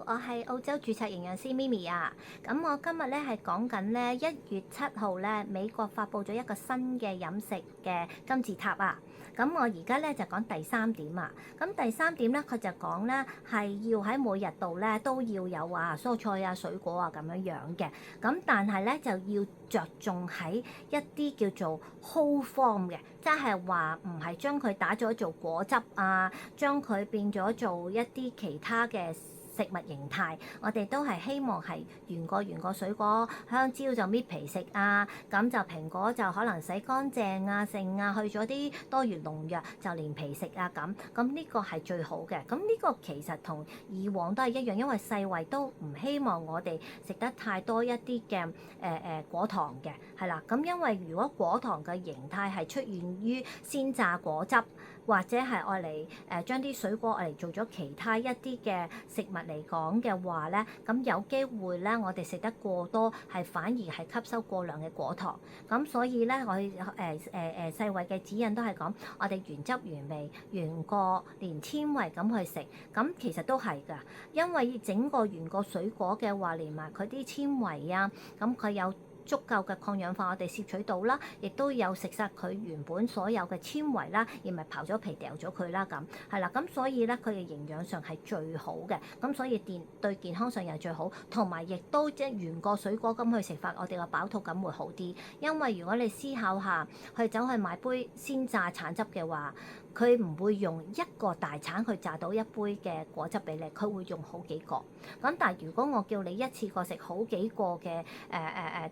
我係澳洲註冊營養師 Mimi 啊。咁我今日咧係講緊咧1月7號咧，美國發布咗一個新嘅飲食嘅金字塔啊。咁我而家咧就講第3點啊。咁第3點咧，佢就講咧係要喺每日度咧都要有蔬菜啊、水果啊咁樣嘅。咁但係咧就要着重喺一啲叫做 whole form 嘅，即係話唔係將佢打咗做果汁啊，將佢變咗做一啲其他嘅食物形態。我哋都係希望係原個水果，香蕉就搣皮食啊，咁就蘋果就可能洗乾淨啊、剩啊，去咗啲多餘農藥就連皮食啊咁。咁呢個係最好嘅。咁呢個其實同以往都係一樣，因為世衛都唔希望我哋食得太多一啲嘅果糖嘅，係啦。咁因為如果果糖嘅形態係出現於鮮榨果汁，或者係愛嚟將啲水果愛嚟做咗其他一啲嘅食物嚟講嘅話咧，咁有機會咧我哋食得過多，係反而係吸收過量嘅果糖。咁所以咧我世衛嘅指引都係講我哋原汁原味、原個連纖維咁去食。咁其實都係㗎，因為整個原個水果嘅話，連埋佢啲纖維啊，咁佢有足夠嘅抗氧化，我哋攝取到啦，亦都有食晒佢原本所有嘅纖維啦，而唔係刨咗皮掉咗佢啦，咁係啦。咁所以咧，佢嘅營養上係最好嘅，咁所以對健康上又係最好，同埋亦都即係原個水果咁去食法，我哋個飽肚感會好啲。因為如果你思考下，去走去買杯鮮榨橙汁嘅話，佢唔會用一個大橙去榨到一杯嘅果汁俾你，佢會用好幾個。咁但係如果我叫你一次過食好幾個嘅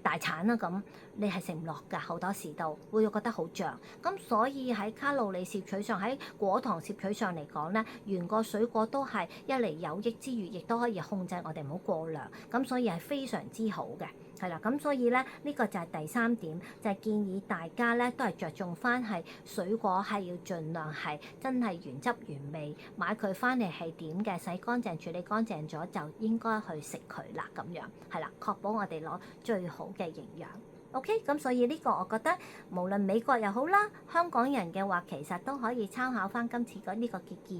大橙啦，咁你係食唔落㗎，好多時都會覺得好脹。咁所以喺卡路里攝取上，喺果糖攝取上嚟講咧，原個水果都係一嚟有益之餘，亦都可以控制我哋唔好過量。咁所以係非常之好嘅。係啦，咁所以咧呢個就係第3點，就係建議大家咧都係着重翻係水果係要盡量係真係原汁原味，買佢翻嚟係點嘅，洗乾淨處理乾淨咗就應該去食佢啦，咁樣係啦，確保我哋攞最好嘅營養。OK，咁所以呢個我覺得無論美國又好啦，香港人嘅話其實都可以參考翻今次呢個嘅建議。